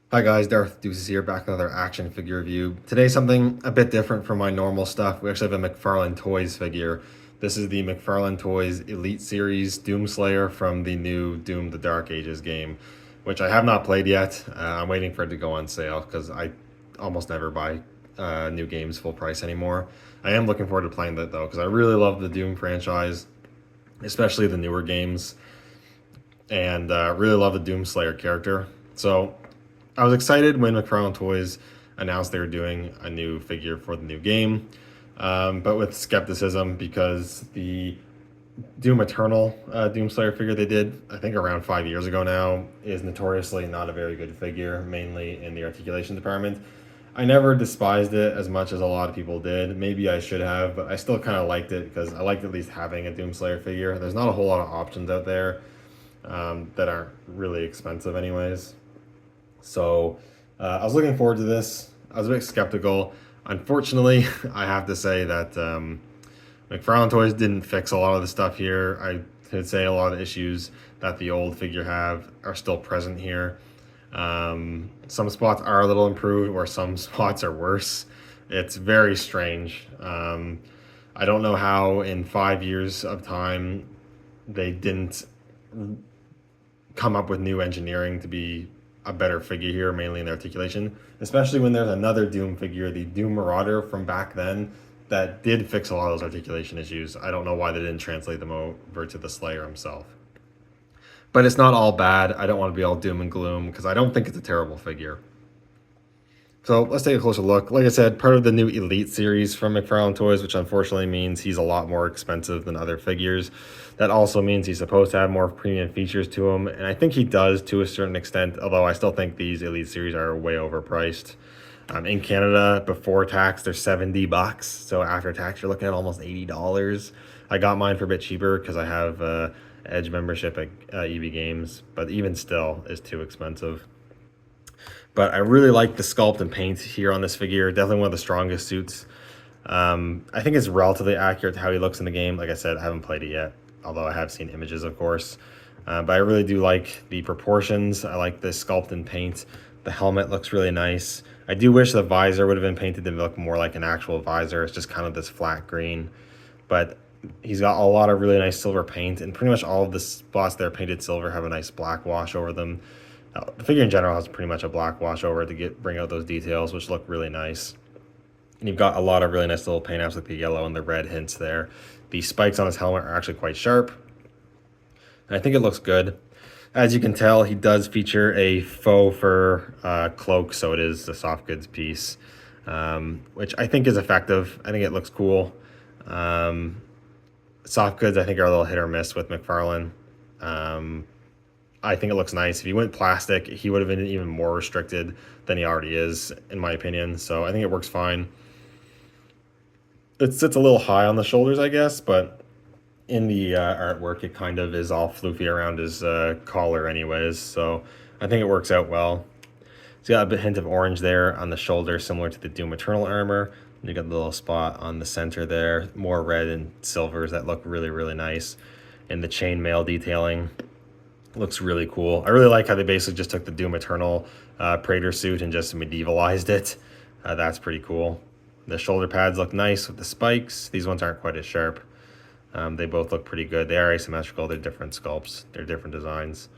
Hi guys, Darth Deuces here, back with another action figure review. Today something a bit different from my normal stuff. We actually have a McFarlane Toys figure. This is the McFarlane Toys Elite Series Doomslayer from the new Doom the Dark Ages game, which I have not played yet. I'm waiting for it to go on sale because I almost never buy new games full price anymore. I am looking forward to playing that though because I really love the Doom franchise, especially the newer games, and really love the Doomslayer character. So I was excited when McFarlane Toys announced they were doing a new figure for the new game, but with skepticism because the Doom Eternal Doomslayer figure they did, I think around 5 years ago now, is notoriously not a very good figure, mainly in the articulation department. I never despised it as much as a lot of people did. Maybe I should have, but I still kind of liked it because I liked at least having a Doomslayer figure. There's not a whole lot of options out there that aren't really expensive, anyways. So I was looking forward to this. I was a bit skeptical. Unfortunately, I have to say that McFarlane Toys didn't fix a lot of the stuff here. I could say a lot of the issues that the old figure have are still present here. Some spots are a little improved, or some spots are worse. It's very strange. I don't know how in 5 years of time they didn't come up with new engineering to be a better figure here, mainly in the articulation, especially when there's another Doom figure, the Doom Marauder from back then, that did fix a lot of those articulation issues. I don't know why they didn't translate them over to the Slayer himself. But it's not all bad. I don't want to be all doom and gloom because I don't think it's a terrible figure. So let's take a closer look. Like I said, part of the new Elite series from McFarlane Toys, which unfortunately means he's a lot more expensive than other figures. That also means he's supposed to have more premium features to him, and I think he does to a certain extent, although I still think these Elite series are way overpriced. In Canada, before tax, they're $70, so after tax, you're looking at almost $80. I got mine for a bit cheaper because I have Edge membership at EB Games, but even still, is too expensive. But I really like the sculpt and paint here on this figure. Definitely one of the strongest suits. I think it's relatively accurate to how he looks in the game. Like I said, I haven't played it yet, although I have seen images, of course. But I really do like the proportions. I like the sculpt and paint. The helmet looks really nice. I do wish the visor would have been painted to look more like an actual visor. It's just kind of this flat green. But he's got a lot of really nice silver paint, and pretty much all of the spots that are painted silver have a nice black wash over them. The figure in general has pretty much a black wash over it to bring out those details, which look really nice. And you've got a lot of really nice little paint apps like the yellow and the red hints there. The spikes on his helmet are actually quite sharp. And I think it looks good. As you can tell, he does feature a faux fur cloak, so it is a soft goods piece, which I think is effective. I think it looks cool. Soft goods, I think, are a little hit or miss with McFarlane. I think it looks nice. If he went plastic, he would have been even more restricted than he already is, in my opinion. So I think it works fine. It sits a little high on the shoulders, I guess, but in the artwork, it kind of is all floofy around his collar anyways. So I think it works out well. It's got a hint of orange there on the shoulder, similar to the Doom Eternal armor. You got the little spot on the center there, more red and silvers that look really, really nice. And the chainmail detailing looks really cool. I really like how they basically just took the Doom Eternal Praetor suit and just medievalized it. That's pretty cool. The shoulder pads look nice with the spikes. These ones aren't quite as sharp. They both look pretty good. They are asymmetrical. They're different sculpts. They're different designs.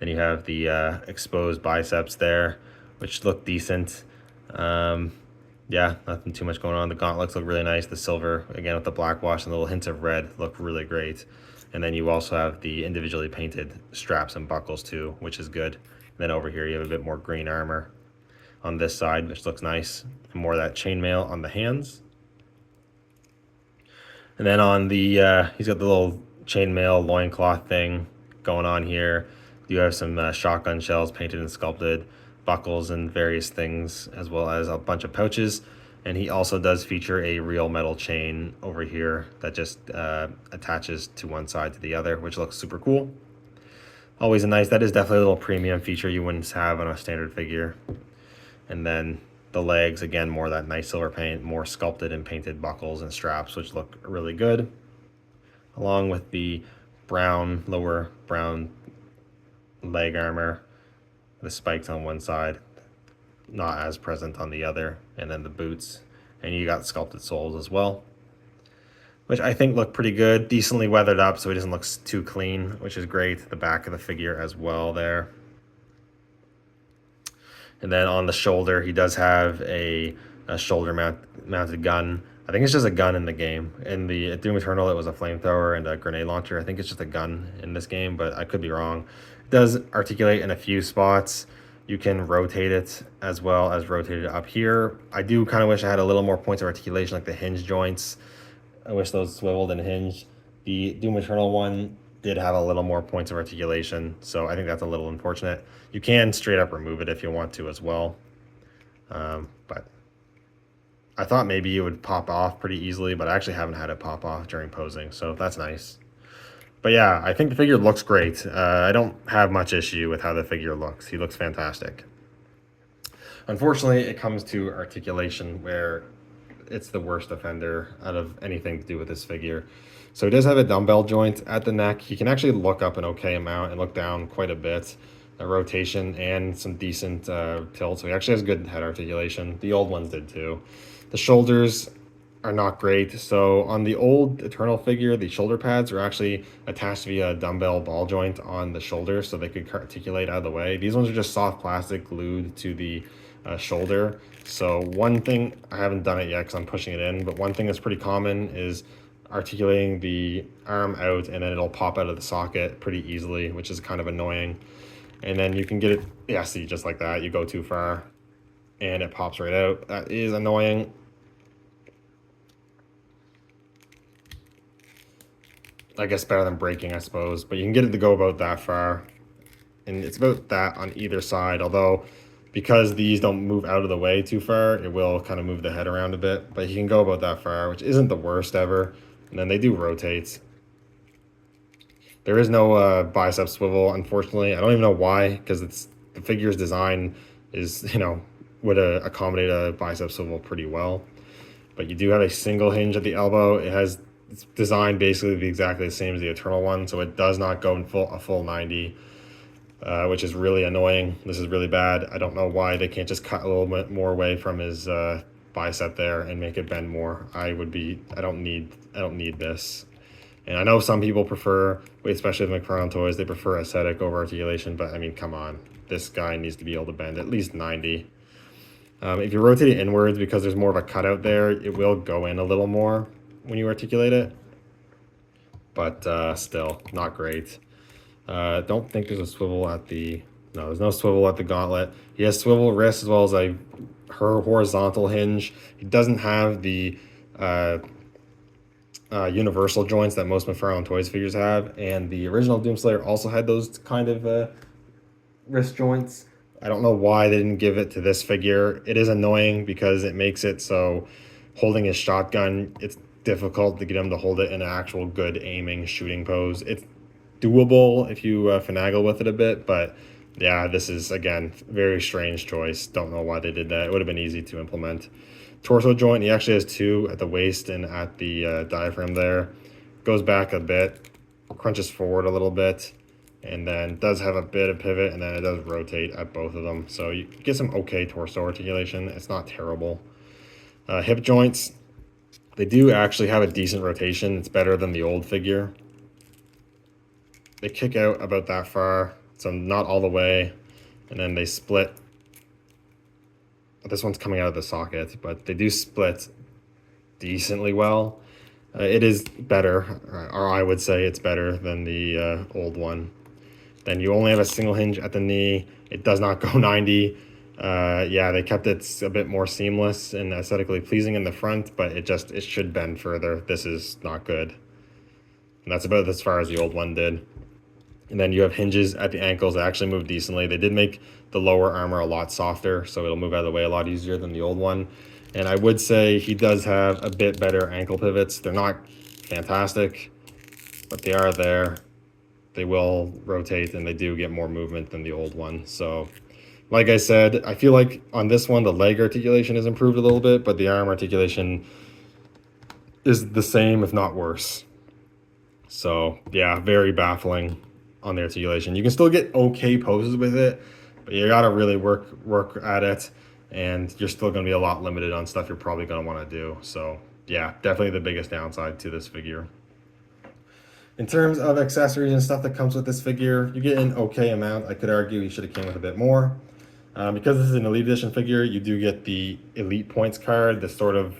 Then you have the exposed biceps there, which look decent. Yeah, nothing too much going on. The gauntlets look really nice. The silver, again, with the black wash and little hints of red, look really great. And then you also have the individually painted straps and buckles too, which is good. And then over here, you have a bit more green armor on this side, which looks nice. And more of that chainmail on the hands. And then on the, he's got the little chainmail loincloth thing going on here. You have some shotgun shells painted and sculpted, buckles and various things, as well as a bunch of pouches. And he also does feature a real metal chain over here that just attaches to one side to the other, which looks super cool. Always a nice, that is definitely a little premium feature you wouldn't have on a standard figure. And then the legs, again, more of that nice silver paint, more sculpted and painted buckles and straps, which look really good. Along with the brown, lower brown leg armor, the spikes on one side, not as present on the other. And then the boots, and you got sculpted soles as well, which I think look pretty good, decently weathered up so it doesn't look too clean, which is great. The back of the figure as well there. And then on the shoulder, he does have a shoulder mounted gun. I think it's just a gun in the game. In the Doom Eternal, it was a flamethrower and a grenade launcher. I think it's just a gun in this game, but I could be wrong. It does articulate in a few spots. You can rotate it as well as rotate it up here. I do kind of wish I had a little more points of articulation, like the hinge joints. I wish those swiveled and hinged. The Doom Eternal one did have a little more points of articulation, so I think that's a little unfortunate. You can straight up remove it if you want to as well, but I thought maybe it would pop off pretty easily, but I actually haven't had it pop off during posing, so that's nice. But yeah, I think the figure looks great. I don't have much issue with how the figure looks. He looks fantastic. Unfortunately, it comes to articulation where it's the worst offender out of anything to do with this figure. So he does have a dumbbell joint at the neck. He can actually look up an okay amount and look down quite a bit. A rotation and some decent tilt. So he actually has good head articulation. The old ones did too. The shoulders are not great. So on the old Eternal figure, the shoulder pads are actually attached via a dumbbell ball joint on the shoulder so they could articulate out of the way. These ones are just soft plastic glued to the shoulder. So one thing, I haven't done it yet because I'm pushing it in, but one thing that's pretty common is articulating the arm out and then it'll pop out of the socket pretty easily, which is kind of annoying. And then you can get it, yeah, see, just like that. You go too far and it pops right out. That is annoying. I guess better than breaking, I suppose, but you can get it to go about that far. And it's about that on either side, although because these don't move out of the way too far, it will kind of move the head around a bit, but you can go about that far, which isn't the worst ever. And then they do rotate. There is no bicep swivel, unfortunately. I don't even know why, because it's the figure's design is, would accommodate a bicep swivel pretty well. But you do have a single hinge at the elbow. It's designed basically to be exactly the same as the Eternal one, so it does not go in a full 90. Which is really annoying. This is really bad. I don't know why they can't just cut a little bit more away from his bicep there and make it bend more. I don't need this. And I know some people prefer, especially the McFarlane toys, they prefer aesthetic over articulation, but I mean, come on. This guy needs to be able to bend at least 90. If you rotate it inwards, because there's more of a cutout there, it will go in a little more when you articulate it. But still, not great. Don't think there's a swivel at the... No, there's no swivel at the gauntlet. He has swivel wrists as well as her horizontal hinge. He doesn't have the universal joints that most McFarlane Toys figures have, and the original Doomslayer also had those kind of wrist joints. I don't know why they didn't give it to this figure. It is annoying because it makes it so holding his shotgun, it's difficult to get him to hold it in an actual good aiming shooting pose. It's doable if you finagle with it a bit, but yeah, this is, again, very strange choice. Don't know why they did that. It would have been easy to implement. Torso joint, he actually has two at the waist and at the diaphragm there. Goes back a bit, crunches forward a little bit, and then does have a bit of pivot, and then it does rotate at both of them. So you get some okay torso articulation. It's not terrible. Hip joints, they do actually have a decent rotation. It's better than the old figure. They kick out about that far, so not all the way, and then they split. This one's coming out of the socket, but they do split decently well. It is better, or I would say it's better than the old one. Then you only have a single hinge at the knee. It does not go 90. Yeah, they kept it a bit more seamless and aesthetically pleasing in the front, but it should bend further. This is not good. And that's about as far as the old one did. And then you have hinges at the ankles that actually move decently. They did make the lower armor a lot softer, so it'll move out of the way a lot easier than the old one. And I would say he does have a bit better ankle pivots. They're not fantastic, but they are there. They will rotate, and they do get more movement than the old one. So, like I said, I feel like on this one, the leg articulation is improved a little bit, but the arm articulation is the same, if not worse. So, yeah, very baffling on the articulation. You can still get okay poses with it, but you gotta really work at it. and you're still going to be a lot limited on stuff you're probably going to want to do. So yeah, definitely the biggest downside to this figure. In terms of accessories and stuff that comes with this figure, you get an okay amount. I could argue he should have came with a bit more. Because this is an Elite Edition figure, you do get the Elite Points card, the sort of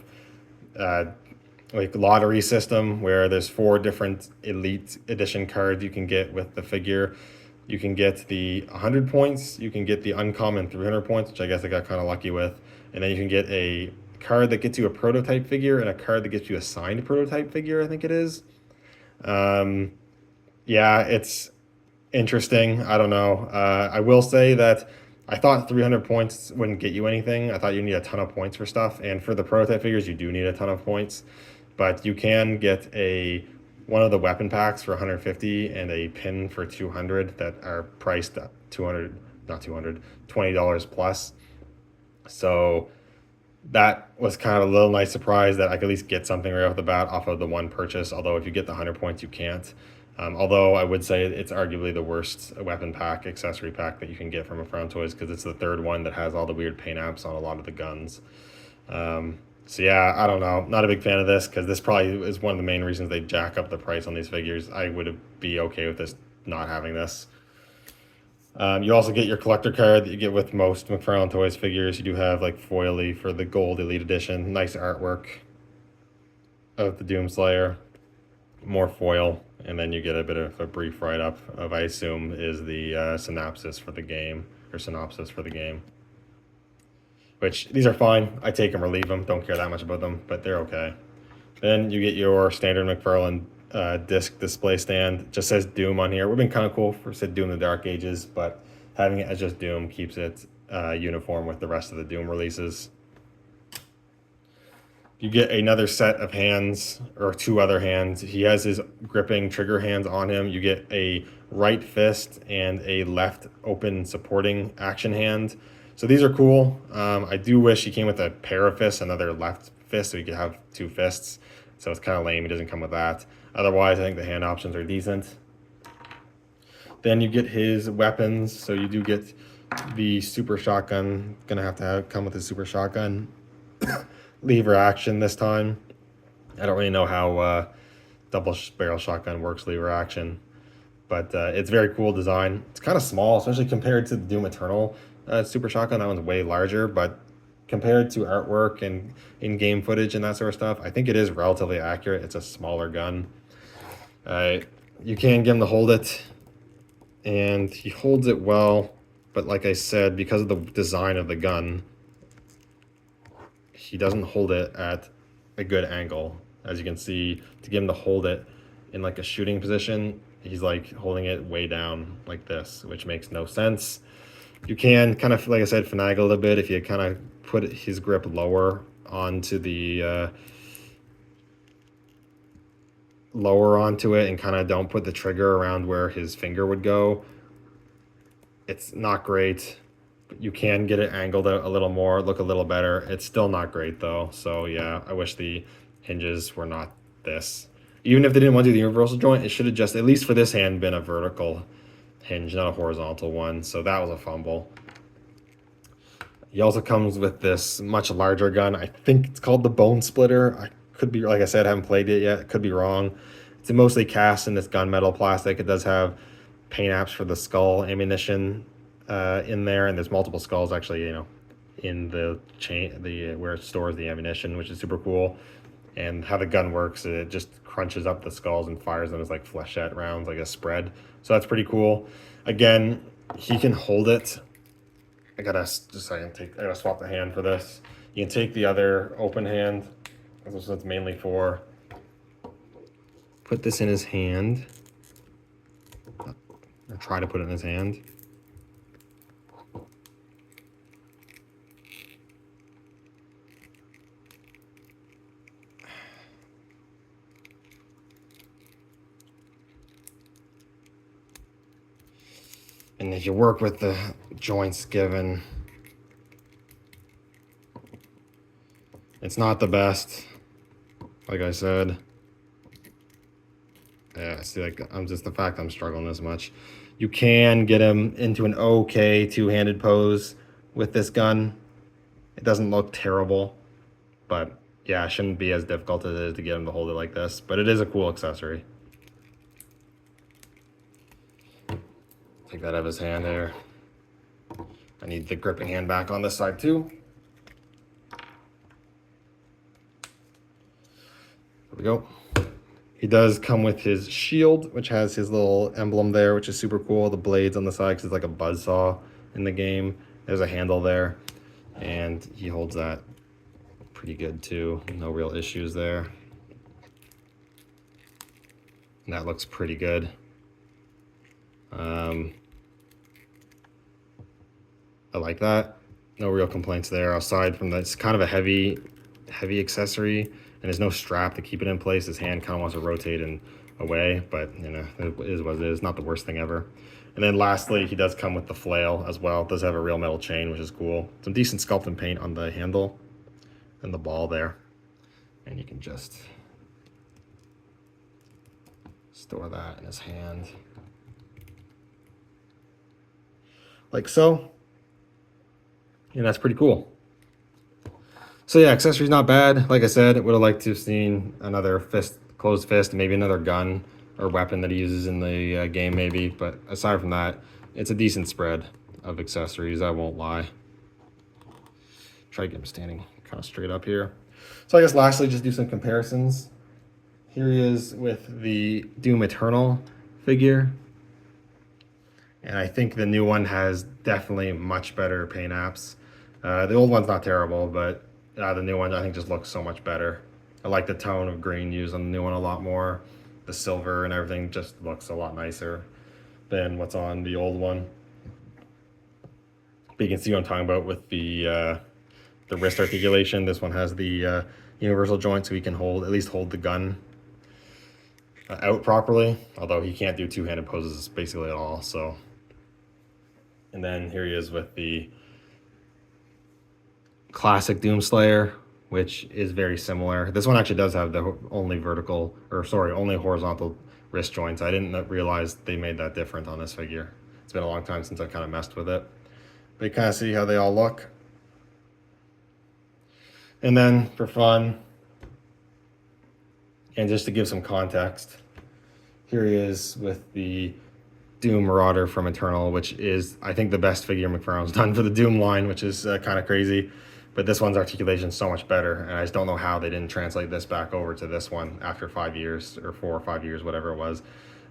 like lottery system where there's 4 different Elite Edition cards you can get with the figure. You can get the 100 points, you can get the uncommon 300 points, which I guess I got kind of lucky with, and then you can get a card that gets you a prototype figure and a card that gets you a signed prototype figure, I think it is. Yeah, it's interesting. I don't know. I will say that I thought 300 points wouldn't get you anything. I thought you need a ton of points for stuff, and for the prototype figures, you do need a ton of points. But you can get one of the weapon packs for 150 and a pin for 200 that are priced at $20 plus. So that was kind of a little nice surprise that I could at least get something right off the bat off of the one purchase. Although if you get the 100 points, you can't. Although I would say it's arguably the worst weapon pack, accessory pack that you can get from McFarlane Toys, because it's the 3rd one that has all the weird paint apps on a lot of the guns. So yeah, I don't know. Not a big fan of this, because this probably is one of the main reasons they jack up the price on these figures. I would be okay with this not having this. You also get your collector card that you get with most McFarlane Toys figures. You do have like foily for the gold Elite Edition. Nice artwork of the Doomslayer. More foil. And then you get a bit of a brief write-up of, I assume, is the synopsis for the game. Which, these are fine. I take them or leave them. Don't care that much about them, but they're okay. Then you get your standard McFarlane disc display stand. It just says Doom on here. It would have been kind of cool for said Doom in the Dark Ages, but having it as just Doom keeps it uniform with the rest of the Doom releases. You get another set of hands, or 2 other hands. He has his gripping trigger hands on him. You get a right fist and a left open supporting action hand. So these are cool. I do wish he came with a pair of fists, another left fist, so you could have 2 fists. So it's kind of lame. He doesn't come with that. Otherwise, I think the hand options are decent. Then you get his weapons. So you do get the super shotgun. Gonna have to come with a super shotgun. Lever action this time. I don't really know how double barrel shotgun works lever action, but it's very cool design. It's kind of small, especially compared to the Doom Eternal super shotgun. That one's way larger, but compared to artwork and in-game footage and that sort of stuff, I think it is relatively accurate. It's a smaller gun. You can get him to hold it, and he holds it well, but like I said, because of the design of the gun, he doesn't hold it at a good angle. As you can see, to get him to hold it in like a shooting position, he's like holding it way down like this, which makes no sense. You can kind of, like I said, finagle a little bit if you kind of put his grip lower onto the and kind of don't put the trigger around where his finger would go. It's not great. You can get it angled a little more, look a little better. It's still not great though. So yeah, I wish the hinges were not this. Even if they didn't want to do the universal joint, it should have just, at least for this hand, been a vertical hinge, not a horizontal one. So that was a fumble. He also comes with this much larger gun. I think it's called the Bone Splitter. I could be, like I said, I haven't played it yet. Could be wrong. It's mostly cast in this gunmetal plastic. It does have paint apps for the skull ammunition in there, and there's multiple skulls actually, you know, in the chain, where it stores the ammunition, which is super cool. And how the gun works, it just crunches up the skulls and fires them as like flechette rounds, like a spread. So that's pretty cool. Again, he can hold it. I gotta swap the hand for this. You can take the other open hand. That's what it's mainly for. Put this in his hand, or try to put it in his hand. And if you work with the joints given, it's not the best, like I said. Yeah, see, like, the fact I'm struggling this much. You can get him into an okay two-handed pose with this gun. It doesn't look terrible, but yeah, it shouldn't be as difficult as it is to get him to hold it like this, but it is a cool accessory. Take that out of his hand there. I need the gripping hand back on this side too. There we go. He does come with his shield, which has his little emblem there, which is super cool. The blades on the side, because it's like a buzzsaw in the game. There's a handle there, and he holds that pretty good too. No real issues there. And that looks pretty good. I like that. No real complaints there, aside from that it's kind of a heavy accessory, and there's no strap to keep it in place. His hand kind of wants to rotate and away, but you know, it is what it is. Not the worst thing ever. And then lastly, he does come with the flail as well. It does have a real metal chain, which is cool. Some decent sculpt and paint on the handle and the ball there. And you can just store that in his hand. Like so. And that's pretty cool. So yeah, accessories not bad. Like I said, would have liked to have seen another closed fist, maybe another gun or weapon that he uses in the game maybe. But aside from that, it's a decent spread of accessories, I won't lie. Try to get him standing kind of straight up here. So I guess lastly, just do some comparisons. Here he is with the Doom Eternal figure. And I think the new one has definitely much better paint apps. The old one's not terrible, but the new one I think just looks so much better. I like the tone of green used on the new one a lot more. The silver and everything just looks a lot nicer than what's on the old one. But you can see what I'm talking about with the wrist articulation. This one has the universal joint, so he can at least hold the gun out properly, although he can't do two-handed poses basically at all. So, and then here he is with the classic Doomslayer, which is very similar. This one actually does have the only horizontal wrist joints. I didn't realize they made that different on this figure. It's been a long time since I kind of messed with it. But you kind of see how they all look. And then for fun, and just to give some context, here he is with the Doom Marauder from Eternal, which is, I think, the best figure McFarlane's done for the Doom line, which is kind of crazy. But this one's articulation is so much better, and I just don't know how they didn't translate this back over to this one after 5 years, or 4 or 5 years, whatever it was.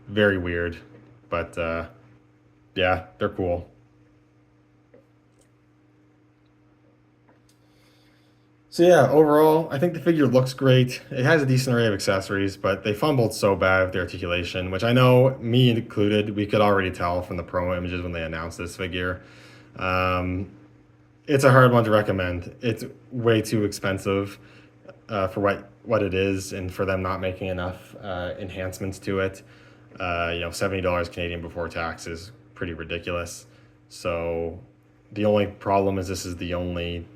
Very weird, but yeah, they're cool. So yeah, overall, I think the figure looks great. It has a decent array of accessories, but they fumbled so bad with the articulation, which I know, me included, we could already tell from the promo images when they announced this figure. It's a hard one to recommend. It's way too expensive for what it is, and for them not making enough enhancements to it. $70 Canadian before tax is pretty ridiculous. So the only problem is this is the only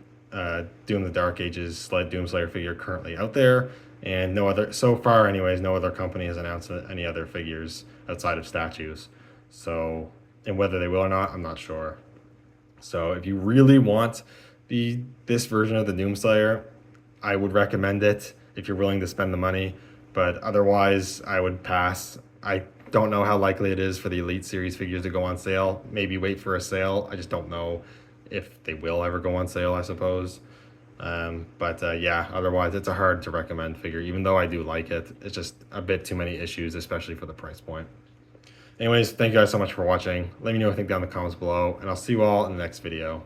Doom the Dark Ages Sled Doomslayer figure currently out there, and so far anyways, no other company has announced any other figures outside of statues. So, and whether they will or not, I'm not sure. So if you really want this version of the Doomslayer, I would recommend it if you're willing to spend the money, but otherwise I would pass. I don't know how likely it is for the Elite Series figures to go on sale. Maybe wait for a sale. I just don't know if they will ever go on sale, I suppose. Yeah, otherwise it's a hard to recommend figure, even though I do like it. It's just a bit too many issues, especially for the price point. Anyways, thank you guys so much for watching. Let me know what you think down in the comments below, and I'll see you all in the next video.